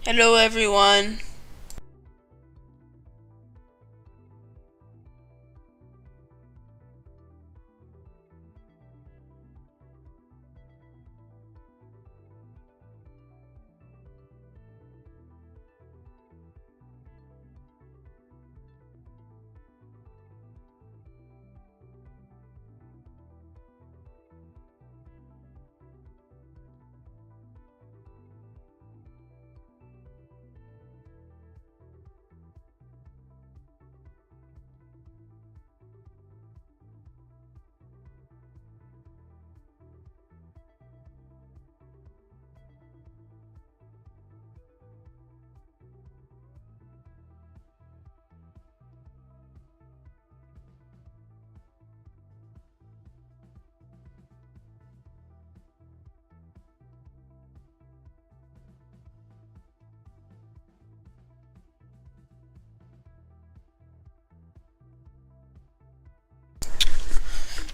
Hello everyone.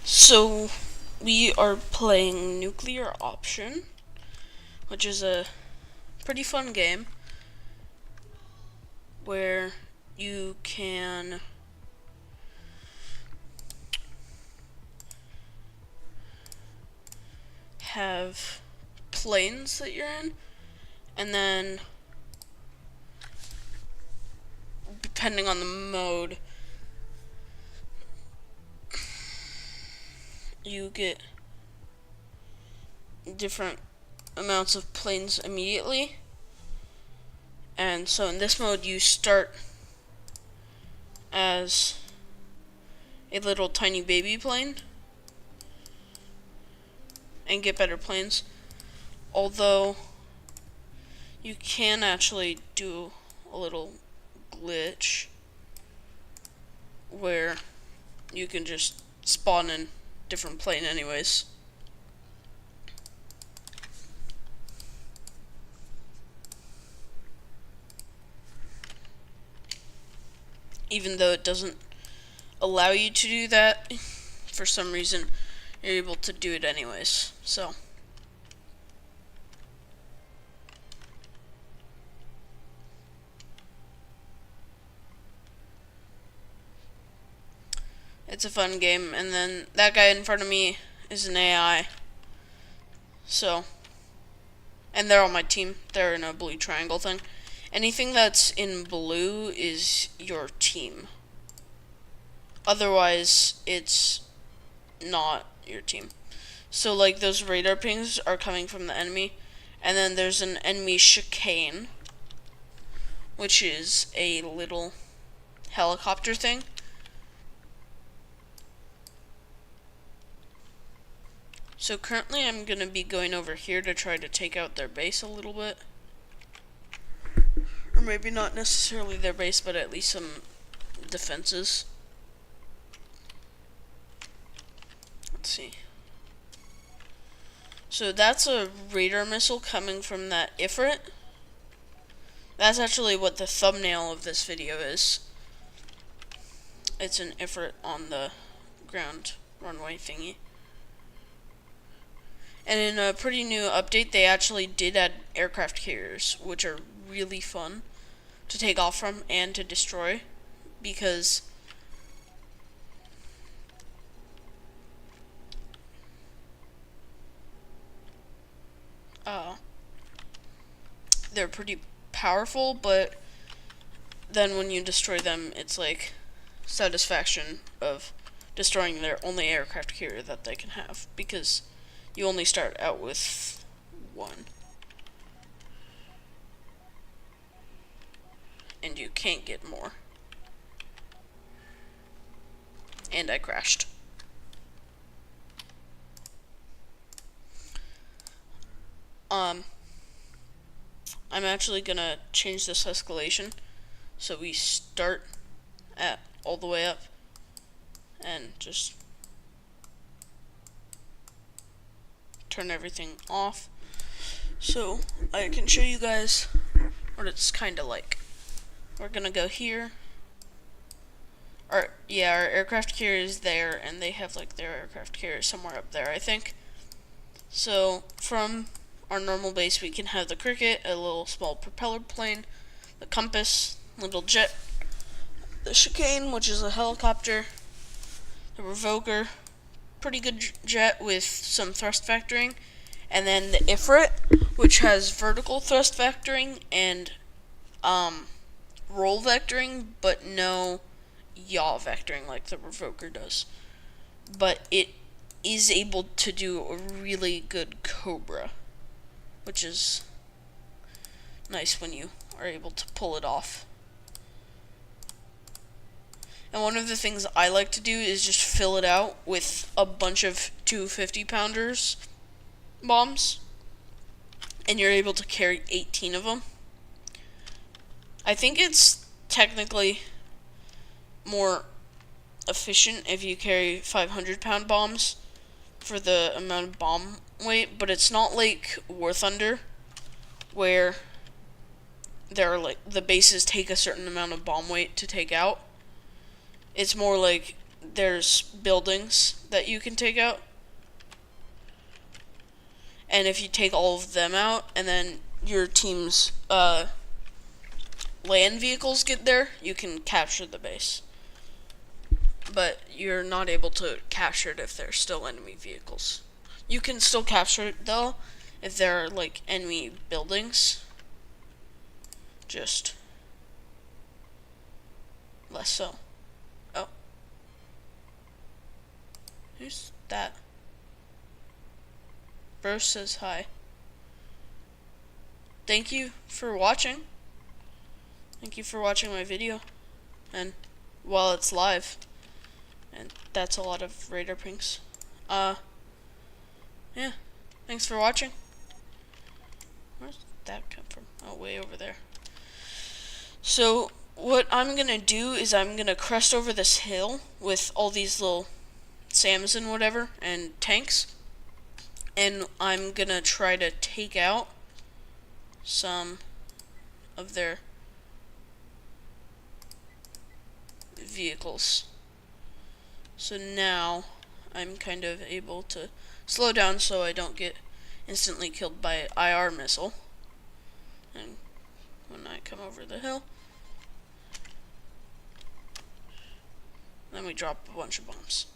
So we are playing Nuclear Option, which is a pretty fun game where you can have planes that you're in, and then depending on the mode, you get different amounts of planes immediately. And so in this mode you start as a little tiny baby plane and get better planes, although you can actually do a little glitch where you can just spawn in different plane anyways. Even though it doesn't allow you to do that, for some reason you're able to do it anyways. So it's a fun game. And then that guy in front of me is an AI. So, and they're on my team. They're in a blue triangle thing. Anything that's in blue is your team. Otherwise, it's not your team. So, like, those radar pings are coming from the enemy. And then there's an enemy chicane, which is a little helicopter thing. So currently I'm going to be going over here to try to take out their base a little bit. Or maybe not necessarily their base, but at least some defenses. Let's see. So that's a radar missile coming from that Ifrit. That's actually what the thumbnail of this video is. It's an Ifrit on the ground runway thingy. And in a pretty new update, they actually did add aircraft carriers, which are really fun to take off from and to destroy, because they're pretty powerful, but then when you destroy them, it's like satisfaction of destroying their only aircraft carrier that they can have, because you only start out with one. And you can't get more. And I crashed. I'm actually gonna change this escalation so we start at all the way up and just turn everything off so I can show you guys what it's kinda like. We're gonna go here. Our aircraft carrier is there, and they have like their aircraft carrier somewhere up there, I think. So from our normal base, we can have the cricket, a little small propeller plane, the compass, little jet, the chicane, which is a helicopter, the revoker, pretty good jet with some thrust vectoring, and then the Ifrit, which has vertical thrust vectoring and roll vectoring, but no yaw vectoring like the revoker does. But it is able to do a really good cobra, which is nice when you are able to pull it off. And one of the things I like to do is just fill it out with a bunch of 250-pounders bombs, and you're able to carry 18 of them. I think it's technically more efficient if you carry 500-pound bombs for the amount of bomb weight, but it's not like War Thunder, where there are like the bases take a certain amount of bomb weight to take out. It's more like there's buildings that you can take out, and if you take all of them out and then your team's land vehicles get there, you can capture the base. But you're not able to capture it if there's still enemy vehicles. You can still capture it though if there are like enemy buildings, just less so. Oh, who's that? Bro says hi. Thank you for watching. Thank you for watching my video, and while it's live. And that's a lot of radar pings. Yeah. Thanks for watching. Where's that come from? Oh, way over there. So, what I'm gonna do is I'm gonna crest over this hill with all these little SAMs and whatever, and tanks. And I'm gonna try to take out some of their vehicles. So now I'm kind of able to slow down so I don't get instantly killed by an IR missile. And when I come over the hill, then we drop a bunch of bombs.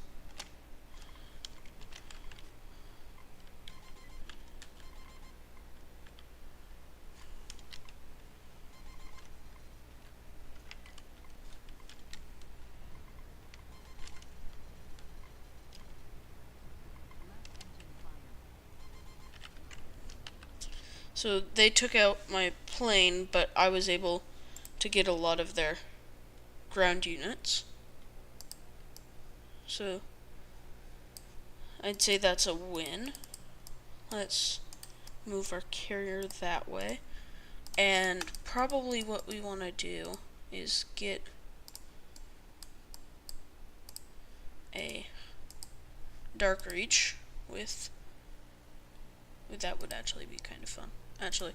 So they took out my plane, but I was able to get a lot of their ground units. So I'd say that's a win. Let's move our carrier that way. And probably what we want to do is get a dark reach with that would actually be kind of fun. Actually,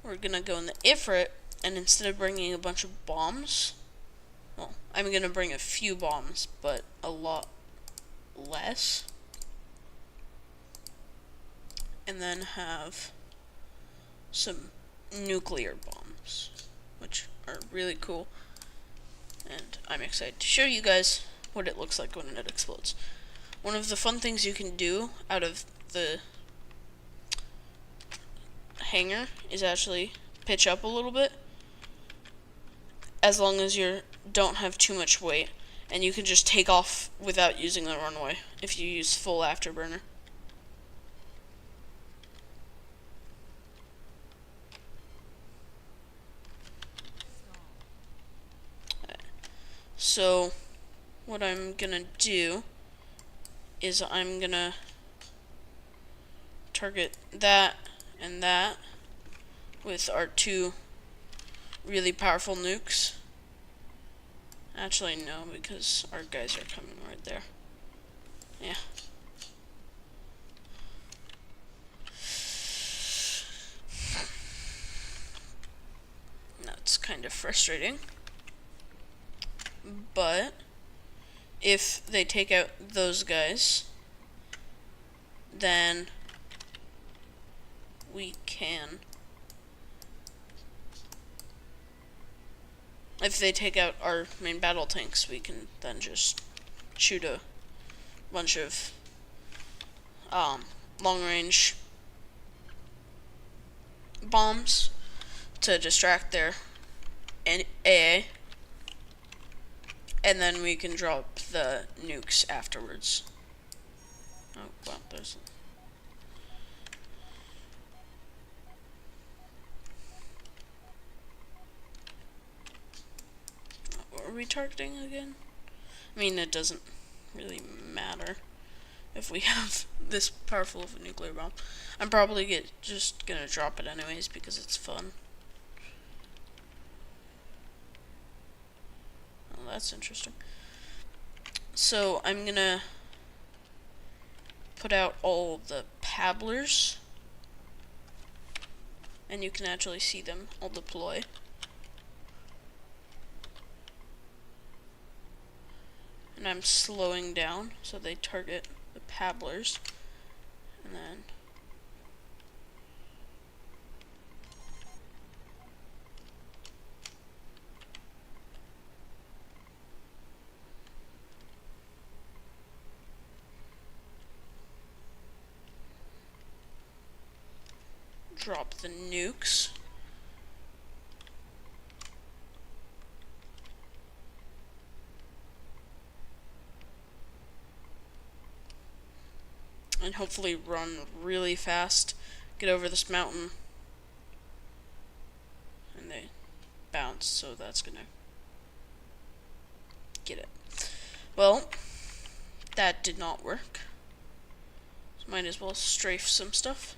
we're gonna go in the Ifrit, and instead of bringing a bunch of bombs, well, I'm gonna bring a few bombs, but a lot less, and then have some nuclear bombs, which are really cool, and I'm excited to show you guys what it looks like when it explodes. One of the fun things you can do out of the hangar is actually pitch up a little bit, as long as you don't have too much weight, and you can just take off without using the runway if you use full afterburner. So what I'm gonna do is I'm gonna target that and that with our two really powerful nukes. Actually, no, because our guys are coming right there. Yeah. That's kind of frustrating. But if they take out those guys, then we can. If they take out our main battle tanks, we can then just shoot a bunch of long-range bombs to distract their AA, and then we can drop the nukes afterwards. Oh, wow, there's... What are we targeting again? I mean, it doesn't really matter if we have this powerful of a nuclear bomb. I'm probably just gonna drop it anyways because it's fun. Oh, that's interesting. So I'm gonna put out all the pabblers, and you can actually see them all deploy. And I'm slowing down so they target the pabblers, and then drop the nukes. And hopefully run really fast, get over this mountain. And they bounce, so that's gonna get it. Well, that did not work. So might as well strafe some stuff.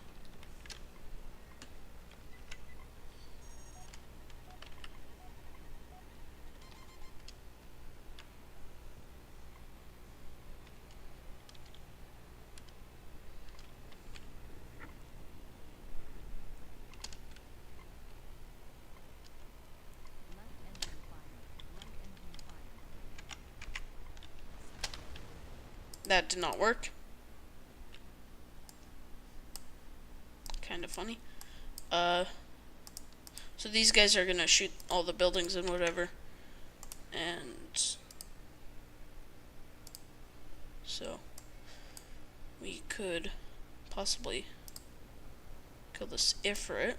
That did not work. Kind of funny. So these guys are gonna shoot all the buildings and whatever. And so we could possibly kill this Ifrit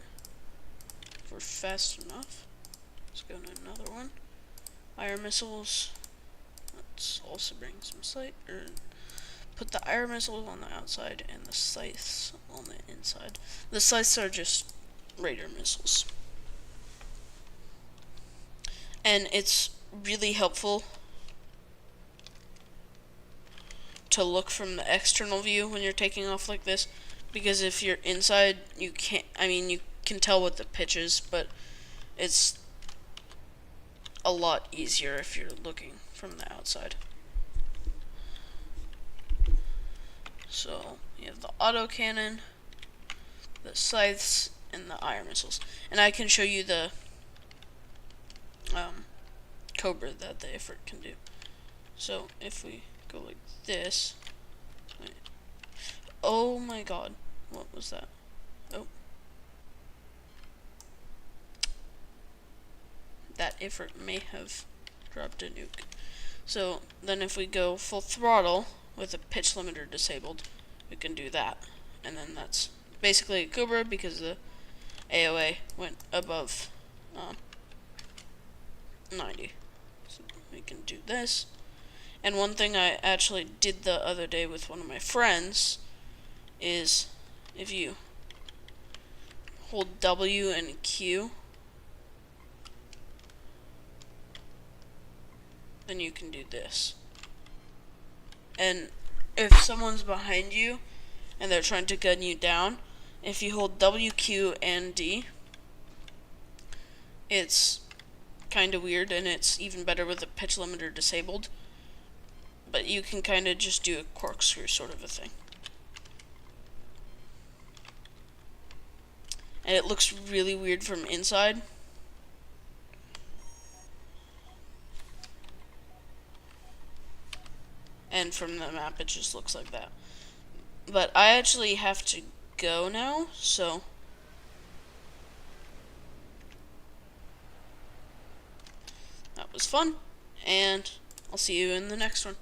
if we're fast enough. Let's go to another one. Iron missiles. Let's also bring some put the iron missiles on the outside and the scythes on the inside. The scythes are just raider missiles. And it's really helpful to look from the external view when you're taking off like this, because if you're inside, you can't, you can tell what the pitch is, but it's a lot easier if you're looking from the outside. So you have the autocannon, the scythes, and the iron missiles. And I can show you the Cobra that the Ifrit can do. So if we go like this, wait. Oh my god, what was that? Oh, that Ifrit may have dropped a nuke. So then if we go full throttle with a pitch limiter disabled, we can do that. And then that's basically a Cobra because the AOA went above 90. So we can do this. And one thing I actually did the other day with one of my friends is if you hold W and Q, then you can do this. And if someone's behind you and they're trying to gun you down, if you hold W, Q, and D, it's kind of weird, and it's even better with the pitch limiter disabled. But you can kind of just do a corkscrew sort of a thing. And it looks really weird from inside. And from the map it just looks like that. But I actually have to go now, so was fun, and I'll see you in the next one.